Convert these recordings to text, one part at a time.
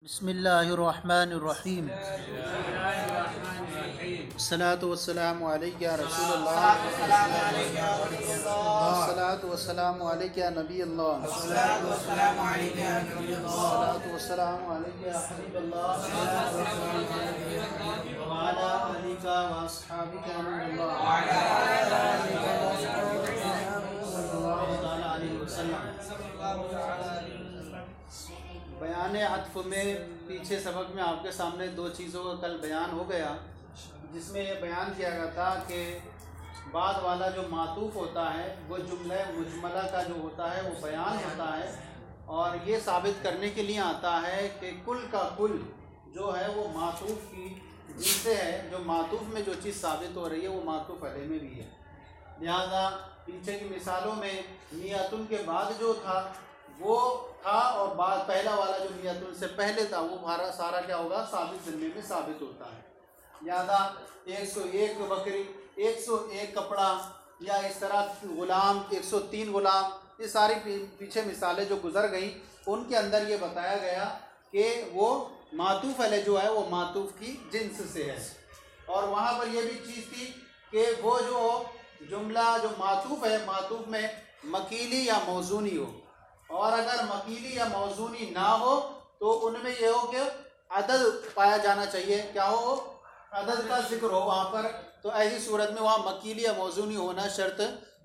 बिस्मिल्लाहिर्रहमानिर्रहीम। अस्सलातु वस्सलामु अलैका या रसूलल्लाह। अस्सलातु वस्सलामु अलैका या नबीयल्लाह। अस्सलातु वस्सलामु अलैका या हबीबल्लाह व अला आलिका व अस्हाबिका नूरुल्लाह सल्लल्लाहु तआला अलैहि वसल्लम। बयान अत्फ़ में पीछे सबक में आपके सामने दो चीज़ों का कल बयान हो गया, जिसमें ये बयान किया गया था कि बाद वाला जो मातूफ़ होता है वो जुमला मुजमला का जो होता है वो बयान होता है, और ये साबित करने के लिए आता है कि कुल का कुल जो है वो मातूफ़ की जिनसे है। जो मातूफ़ में जो चीज़ साबित हो रही है वो मातूफ़ अलैह में भी है। लिहाजा पीछे की मिसालों में नियतुन के बाद जो था वो था, और बाद पहला वाला जो नियतुन से पहले था वो सारा क्या होगा, साबित ज़िम्मे में साबित होता है। लिहाजा 101 बकरी, 101 कपड़ा, या इस तरह ग़ुलाम 103 ग़ुलाम, ये सारी पीछे मिसालें जो गुज़र गई उनके अंदर ये बताया गया कि वो मातूफ़ अलैह जो है वो मातूफ़ की जिन्स से है। और वहाँ पर यह भी चीज़ थी कि वो जो जुमला जो मातूफ़ है, मातूफ़ में मकीली या मौज़ूनी हो, और अगर मकीली या मौज़ूनी ना हो तो उनमें यह हो कि अदद पाया जाना चाहिए। क्या हो, अदद का जिक्र हो वहाँ पर, तो ऐसी सूरत में वहाँ मकीली या मौज़ूनी होना शर्त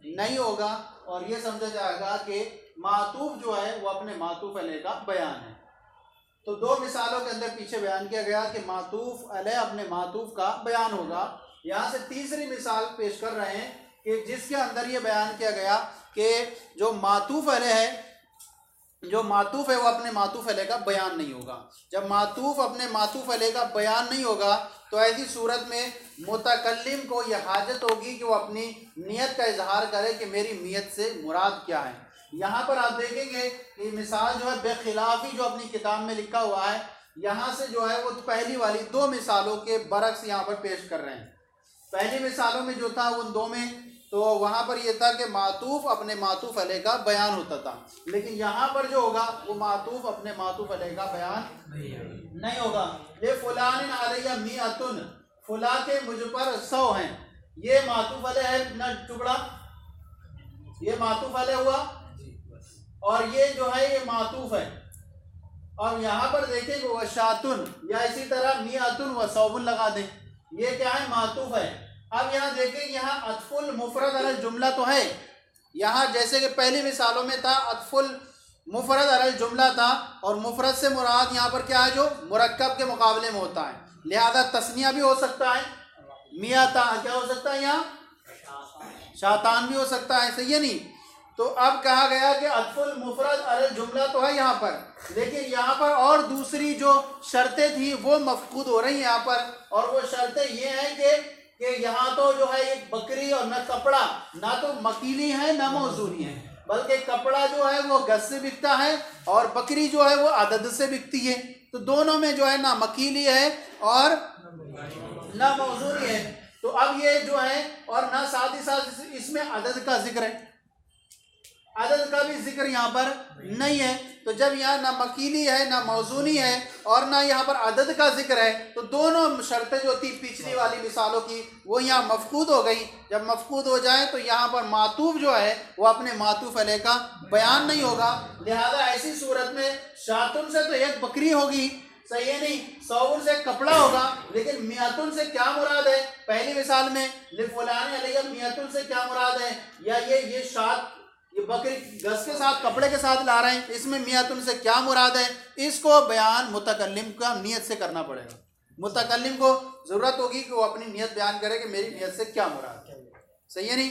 नहीं होगा, और ये समझा जाएगा कि मातूफ़ जो है वो अपने मातूफ़ अलैह का बयान है। तो दो मिसालों के अंदर पीछे बयान किया गया कि मातूफ़ अलैह अपने मातूफ़ का बयान होगा। यहाँ से तीसरी मिसाल पेश कर रहे हैं कि जिसके अंदर ये बयान किया गया कि जो मातूफ़ अलैह है, जो मातूफ़ है वो अपने मातूफ़ अलैह का बयान नहीं होगा। जब मातूफ़ अपने मातूफ़ अलैह का बयान नहीं होगा तो ऐसी सूरत में मुतकल्लिम को यह हाजत होगी कि वो अपनी नियत का इजहार करे कि मेरी नियत से मुराद क्या है। यहाँ पर आप देखेंगे कि मिसाल जो है बेखिलाफ़ी जो अपनी किताब में लिखा हुआ है, यहाँ से जो है वो पहली वाली दो मिसालों के बरक्स यहाँ पर पेश कर रहे हैं। पहली मिसालों में जो था उन दो में तो वहाँ पर यह था कि मातूफ़ अपने मातूफ़ अलैह का बयान होता था, लेकिन यहाँ पर जो होगा वो मातूफ़ अपने मातूफ़ अलैह का बयान नहीं होगा। ये फुलान अलैया मिअतुन, फुला के मुझ पर 100 हैं, ये मातूफ़ अलैह है न टुकड़ा, ये मातूफ़ अलैह हुआ, और ये जो है ये मातूफ़ है। और यहाँ पर देखें वशातुन, या इसी तरह मिअतुन व सौबुन लगा दें, ये क्या है, मातूफ़ है। अब यहाँ देखें, यहाँ अत्फुल मुफरद अलल जुमला तो है, यहाँ जैसे कि पहली मिसालों में था अत्फुल मुफरद अलल जुमला था, और मुफरद से मुराद यहाँ पर क्या है, जो मुरक्कब के मुकाबले में होता है। लिहाजा तस्निया भी हो सकता है, मियाता क्या हो सकता है, यहाँ शातान भी हो सकता है, सही है नहीं। तो अब कहा गया कि अत्फुल मुफरद अलल जुमला तो है यहाँ पर, लेकिन यहाँ पर और दूसरी जो शर्तें थी वो मफकूद हो रही हैं यहाँ पर, और वो शर्तें ये हैं कि यहाँ तो जो है एक बकरी और न कपड़ा, ना तो मकीली है ना मौजूनी है, बल्कि कपड़ा जो है वो गज से बिकता है और बकरी जो है वो अदद से बिकती है। तो दोनों में जो है ना मकीली है और ना मौजूनी है। तो अब ये जो है, और ना साथ ही साथ इसमें अदद का जिक्र है, अदद का भी जिक्र यहाँ पर नहीं है। तो जब यहाँ ना मकीली है ना मौजूनी है और ना यहाँ पर अदद का जिक्र है, तो दोनों शर्तें जो थी पिछली वाली मिसालों की वो यहाँ मफकूद हो गई। जब मफकूद हो जाए तो यहाँ पर मातूफ़ जो है वो अपने मातूफ़ अलैह का बयान नहीं होगा। लिहाजा ऐसी सूरत में शातुन से तो एक बकरी होगी, सही है नहीं, सौबुन से कपड़ा होगा, लेकिन मियातुन से क्या मुराद है। पहली मिसाल में लिफुलान अलैया मियातुन से क्या मुराद है, या ये शात ये बकरी गज के साथ कपड़े के साथ ला रहे हैं, इसमें मियातुन से क्या मुराद है, इसको बयान मुतकल्लिम का नियत से करना पड़ेगा। मुतकल्लिम को ज़रूरत होगी कि वो अपनी नियत बयान करे कि मेरी नियत से क्या मुराद है, सही है नहीं।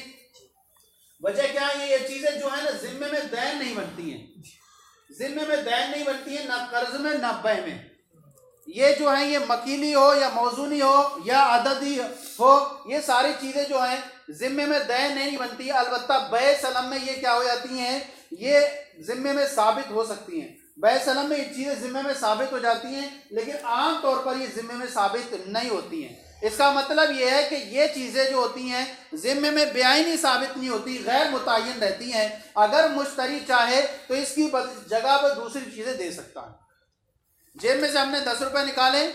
वजह क्या है, ये चीज़ें जो है ना ज़िम्मे में दैन नहीं बनती हैं, ज़िम्मे में दैन नहीं बनती है, ना कर्ज में ना बै में। ये जो है ये मकीली हो या मौजूनी हो या अददी हो, ये सारी चीज़ें जो हैं ज़िम्मे में दैन नहीं बनती है। अलबत्ता बै सलम में ये क्या हो जाती हैं, ये ज़िम्मे में साबित हो सकती हैं। बै सलम में ये चीज़ें ज़िम्मे में साबित हो जाती हैं, लेकिन आम तौर पर ये ज़िम्मे में साबित नहीं होती हैं। इसका मतलब ये है कि ये चीज़ें जो होती हैं ज़िम्मे में बेआइनी साबित नहीं होती, गैर मुतय्यन रहती हैं। अगर मुश्तरी चाहे तो इसकी जगह पर दूसरी चीज़ें दे सकता है। जेब में से हमने 10 रुपये निकाले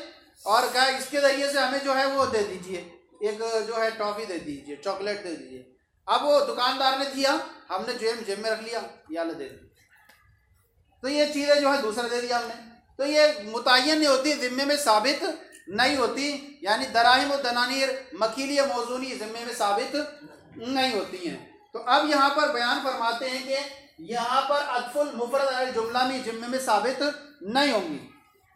और कहा इसके ज़रिए से हमें जो है वो दे दीजिए, एक जो है टॉफ़ी दे दीजिए, चॉकलेट दे दीजिए। अब वो दुकानदार ने दिया, हमने जेब में रख लिया, या ले दे दी, तो ये चीज़ें जो है दूसरा दे दिया हमने, तो ये मुतय्यन नहीं होती, ज़िम्मे में साबित नहीं होती, यानी दराहिम और दनानीर मकीली मौजूनी ज़िम्मे में साबित नहीं होती हैं। तो अब यहाँ पर बयान फरमाते हैं कि यहाँ पर अतफुल मुफरद अल जुमला में ज़िम्मे में साबित नहीं होंगी,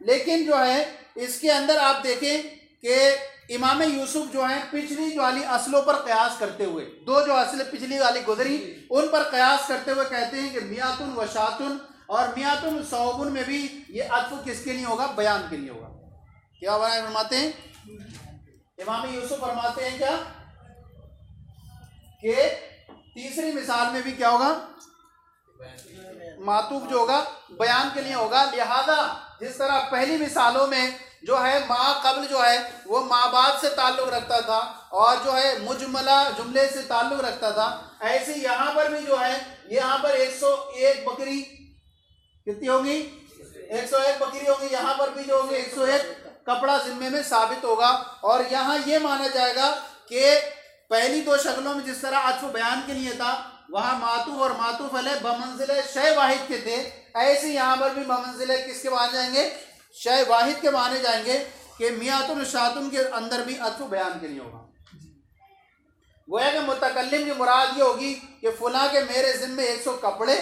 लेकिन जो है इसके अंदर आप देखें कि इमाम यूसुफ जो है पिछली वाली असलों पर कयास करते हुए, दो जो असलें पिछली वाली गुजरी उन पर कयास करते हुए कहते हैं कि मियातुन व शातुन और मियातुन सौबुन में भी ये अत्फ किसके लिए होगा? बयान के लिए होगा। क्या फरमाते हैं इमाम यूसुफ? फरमाते हैं क्या कि तीसरी मिसाल में भी क्या होगा? मातूफ जो होगा बयान के लिए होगा। लिहाजा जिस तरह पहली मिसालों में जो है मा कब्ल जो है वो माँ बाद से ताल्लुक़ रखता था और जो है मुजमला जुमले से ताल्लुक़ रखता था, ऐसे यहाँ पर भी जो है यहाँ पर 101 बकरी कितनी होगी? 101 बकरी होगी। यहाँ पर भी जो होगी 101 कपड़ा जिम्मे में साबित होगा। और यहाँ ये माना जाएगा कि पहली दो शक्लों में जिस तरह अत्फ बयान के लिए था वहाँ मातूफ और मातूफ अलैह बमंजिले शय वाहिद के थे, ऐसे यहाँ पर भी बमंजिले किसके माने जाएंगे? शय वाहिद के माने जाएंगे कि मियातुन शातुन के अंदर भी अत्फ बयान के लिए होगा। गोया कि मुतकल्लिम की मुराद ये होगी कि फुला के मेरे ज़िम्मे 100 कपड़े,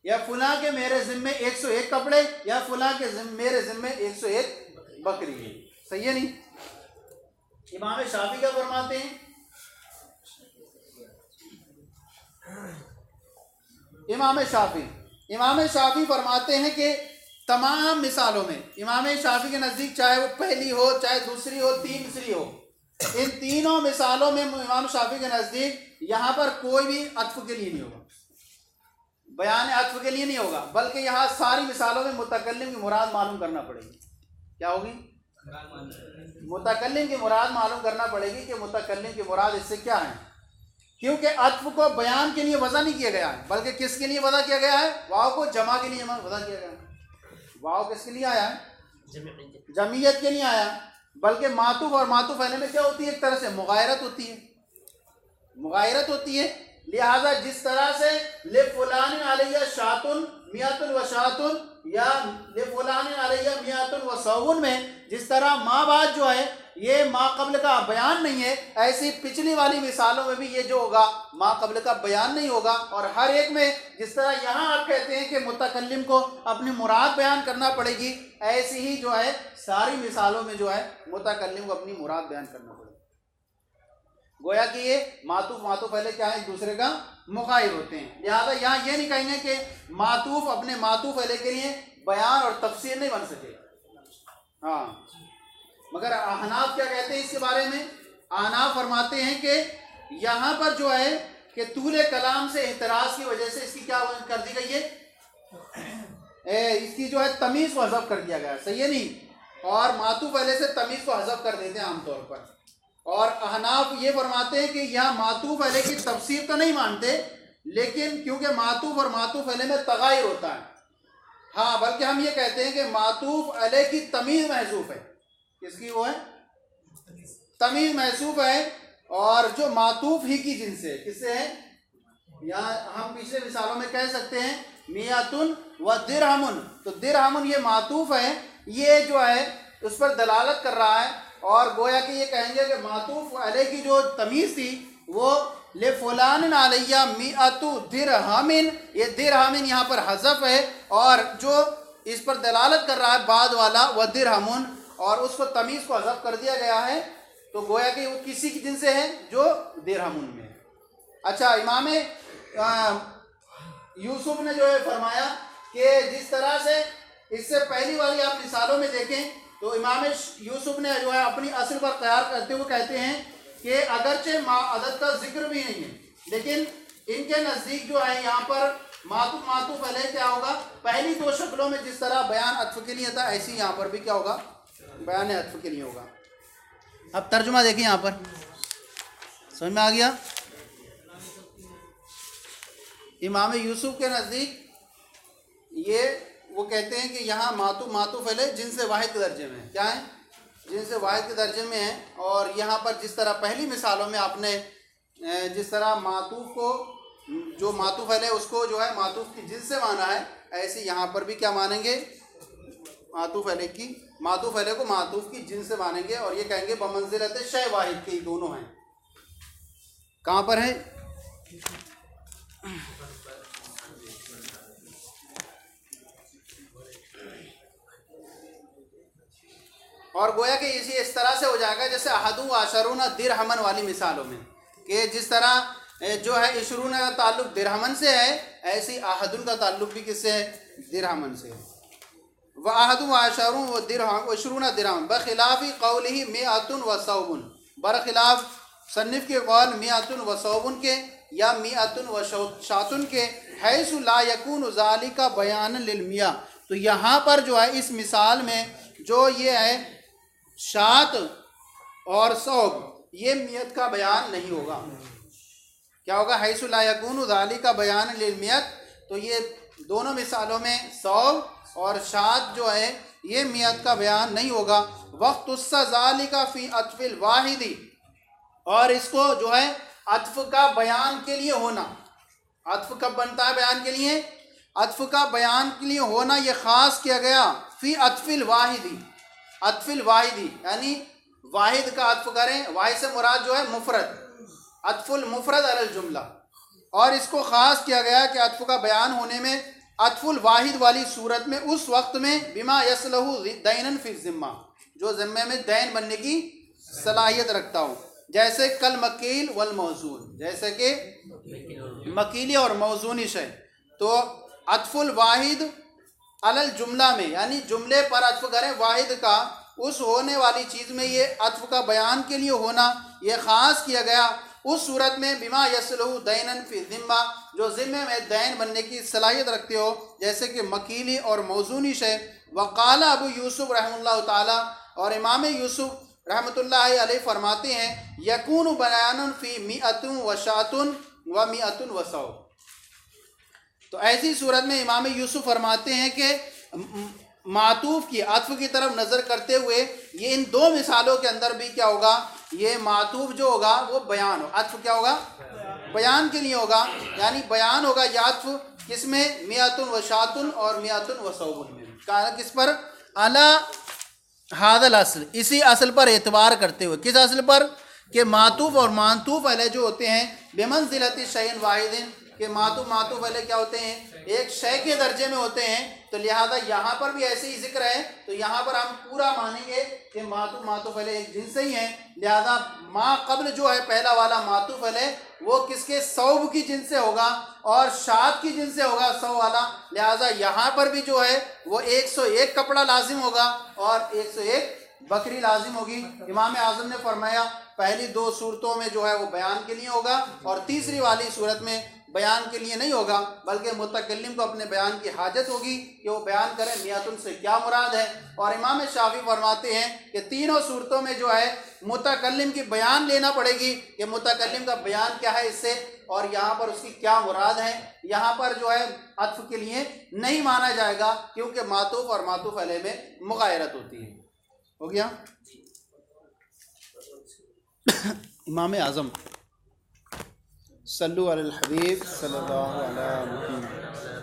या फुला के मेरे ज़िम्मे 101 कपड़े, या फुला के मेरे ज़िम्मे 101 बकरी है। सही है नहीं? इमाम शाफी क्या फरमाते हैं? इमाम शाफी फरमाते हैं कि तमाम मिसालों में इमाम शाफी के नज़दीक चाहे वो पहली हो, चाहे दूसरी हो, तीसरी हो, इन तीनों मिसालों में इमाम शाफी के नज़दीक यहाँ पर कोई भी अत्फ के लिए नहीं होगा, बयान अत्फ के लिए नहीं होगा, बल्कि यहाँ सारी मिसालों में मुतकल्लिम की मुराद मालूम करना पड़ेगी। क्या होगी? मुतकल्लिम की मुराद मालूम करना पड़ेगी कि मुतकल्लिम की मुराद इससे क्या है, क्योंकि अत्फ को बयान के लिए वज़ा नहीं किया गया है, बल्कि किसके लिए वज़ा किया गया है? वाव को जमा के लिए वज़ा किया गया है। वाव किसके लिए आया है? जमीयत के लिए आया। बल्कि मातूफ और मातूफ अलैह में क्या होती है? एक तरह से मुगायरत होती है। लिहाजा जिस तरह से ले फुलान अलैया शातुन मियातुन व शातुन या ले फुलान अलैया मियातुन व सौबुन में जिस तरह माँ बात जो है ये माँ कब्ल का बयान नहीं है, ऐसी पिछली वाली मिसालों में भी ये जो होगा माँ कब्ल का बयान नहीं होगा। और हर एक में जिस तरह यहाँ आप कहते हैं कि मुतकल्लिम को अपनी मुराद बयान करना पड़ेगी, ऐसी ही जो है सारी मिसालों में जो है मुतकल्लिम को अपनी मुराद बयान करना पड़ेगी। गोया कि ये मातूफ पहले क्या है? एक दूसरे का मुगायर होते हैं। लिहाजा यहाँ ये नहीं कहेंगे कि मातूफ अपने मातूफ अलैह के लिए बयान और तफसीर नहीं बन सके। हाँ, मगर अहनाफ क्या कहते हैं इसके बारे में? अहनाफ फरमाते हैं कि यहाँ पर जो है कि तूले कलाम से एतराज़ की वजह से इसकी क्या कर दी गई है? इसकी जो है तमीज़ को हज़फ कर दिया गया। सही है नहीं? और मातूफ अलैह से तमीज़ को हज़फ कर देते हैं आमतौर पर। और अहनाफ ये फरमाते हैं कि यहाँ मातूफ अलैह की तफसीर तो नहीं मानते, लेकिन क्योंकि मातूफ और मातूफ अलैह में तगायर होता है, हाँ, बल्कि हम ये कहते हैं कि मातूफ अलैह की तमीज़ महसूफ है। किसकी? वो है तमीज़ महसूफ है। और जो मातूफ ही की जिनसे किससे है? यहाँ हम पिछले मिसालों में कह सकते हैं मियातुन व दिरहमुन, तो दिरहमुन ये मातूफ है, ये जो है उस पर दलालत कर रहा है। और गोया कि ये कहेंगे कि मातूफ अलैह की जो तमीज़ थी वो ले फुलान अलैया मिअतु दिरहमिन, ये दिरहमिन यहाँ पर हज़फ है और जो इस पर दलालत कर रहा है बाद वाला व दिरहमुन, और उसको तमीज़ को हज़फ कर दिया गया है। तो गोया कि वो किसी की जिनसे है जो दिरहमुन में है। अच्छा, इमाम यूसुफ ने जो है फरमाया कि जिस तरह से इससे पहली वाली आप मिसालों में देखें तो इमाम यूसुफ ने जो है अपनी असल पर क़यार करते हुए कहते हैं कि अगरचे अदद का जिक्र भी नहीं है, लेकिन इनके नज़दीक जो है यहाँ पर मातूफ अलैह क्या होगा? पहली दो शक्लों में जिस तरह बयान अत्फ के लिए था, ऐसी यहाँ पर भी क्या होगा? बयान अत्फ के लिए होगा। अब तर्जुमा देखिए, यहाँ पर समझ में आ गया? इमाम यूसुफ के नज़दीक वो कहते हैं कि यहाँ मातूफ अलैह जिन्स वाहिद के दर्जे में है। क्या है? जिन्स वाहिद के दर्जे में है। और यहाँ पर जिस तरह पहली मिसालों में आपने जिस तरह मातूफ को, जो मातूफ अलैह उसको जो है मातूफ की जिन्स से माना है, ऐसे यहाँ पर भी क्या मानेंगे? मातूफ अलैह को मातूफ की जिन्स से मानेंगे और ये कहेंगे बमंज़िलत शै वाहिद के, दोनों हैं। कहाँ पर है? और गोया कि इस तरह से हो जाएगा जैसे अहदु आशरून दिरहमन वाली मिसालों में, कि जिस तरह जो है इशरून का ताल्लुक दिरहमन से है, ऐसी अहदुन का ताल्लुक भी किससे है? दिरहमन से है। व अहदु आशरून व दिरहम इशरून दिरहमन बखिलाफ़ी क़ौलिही मिअतुन व सौबुन, बरखिलाफ सन्निफ के कौल मिअतुन व सौबुन के या मिअतुन व शातुन के, हैसु ला यकूनु ज़ालिका बयान लिल मिया। तो यहाँ पर जो है इस मिसाल में जो ये है शात और सौब, ये मियत का बयान नहीं होगा। क्या होगा? हैसु ला यकूनु ज़ालिका बयान लिल मियत। तो ये दोनों मिसालों में सौब और शात जो है ये मियत का बयान नहीं होगा। वक़्तुस्सा ज़ालिका फ़ी अत्फ़िल वाहिदी, और इसको जो है अत्फ़ का बयान के लिए होना। अत्फ़ कब बनता है बयान के लिए? अत्फ़ का बयान के लिए होना ये ख़ास किया गया फ़ी अत्फ़िल वाहिदी। अत्फ़िल वाहिदी यानी वाहिद का अत्फ़ करें, वाहिद से मुराद जो है मुफ़रद, अत्फ़ुल मुफ़रद अलल जुमला। और इसको ख़ास किया गया कि अत्फ़ का बयान होने में अत्फ़ुल वाहिद वाली सूरत में, उस वक्त में बिमा यसलहु दैनन फ़ी ज़िम्मा, जो ज़िम्मे में दैन बनने की सलाहियत रखता हो, जैसे कल मकील वल मौजून, जैसे कि मकीली और मौजूनी शय। तो अत्फ़ुल वाहिद अलल जुमला में यानी जुमले पर अत्फ़ करें वाहिद का, उस होने वाली चीज़ में ये अत्फ़ का बयान के लिए होना ये ख़ास किया गया उस सूरत में बिमा यसलहु दैनन फ़ी ज़िम्मा, जो ज़िम्मे में दैन बनने की सलाहियत रखते हो, जैसे कि मकीली और मौजूनी शय। वक़ाला अबू यूसुफ़ रहमतुल्लाह ताला, और इमाम यूसुफ़ रहमतुल्लाह अलैह फरमाते हैं यकूनु बयानुन फ़ी मिअतुन व शातुन व मिअतुन व सौ। तो ऐसी सूरत में इमाम यूसुफ़ फरमाते हैं कि मातूफ़ की अत्फ़ की तरफ नज़र करते हुए ये इन दो मिसालों के अंदर भी क्या होगा? ये मातूफ़ जो होगा वो बयान हो, अत्फ़ क्या होगा? बयान के लिए होगा। यानी बयान होगा या अत्फ़ किसमें? मिअतुन व शातुन और मिअतुन व सौबुन में। कहा किस पर? अला हादल असल, इसी असल पर एतबार करते हुए। किस असल पर? कि मातूफ़ और मातूफ़ अलैह जो होते हैं बिमंज़िलति शैइन वाहिदिन, कि मातूफ़ अलैह क्या होते हैं? एक शय के दर्जे में होते हैं। तो लिहाजा यहाँ पर भी ऐसे ही जिक्र है, तो यहाँ पर हम पूरा मानेंगे कि मातूफ़ अलैह एक जिन्स ही है। लिहाजा मा कब्ल जो है पहला वाला मातूफ़ अलैह वो किसके? सौब की जिन्स से होगा और शात की जिन्स से होगा सौ वाला। लिहाजा यहाँ पर भी जो है वो 101 कपड़ा लाजिम होगा और 101 बकरी लाजिम होगी। इमाम आज़म ने फरमाया पहली दो सूरतों में जो है वो बयान के लिए होगा और तीसरी वाली सूरत में बयान के लिए नहीं होगा, बल्कि मुतकल्लिम को अपने बयान की हाजत होगी कि वो बयान करें मियातुन से क्या मुराद है। और इमाम शाफी फरमाते हैं कि तीनों सूरतों में जो है मुतकल्लिम की बयान लेना पड़ेगी कि मुतकल्लिम का बयान क्या है इससे और यहाँ पर उसकी क्या मुराद है। यहाँ पर जो है अत्फ़ के लिए नहीं माना जाएगा क्योंकि मातूफ़ और मातूफ़ अलैह में मुग़ायरत होती है। हो गया? इमाम आज़म सल्लु अलल हबीब सल्लल्लाहु अलैहि वसल्लम।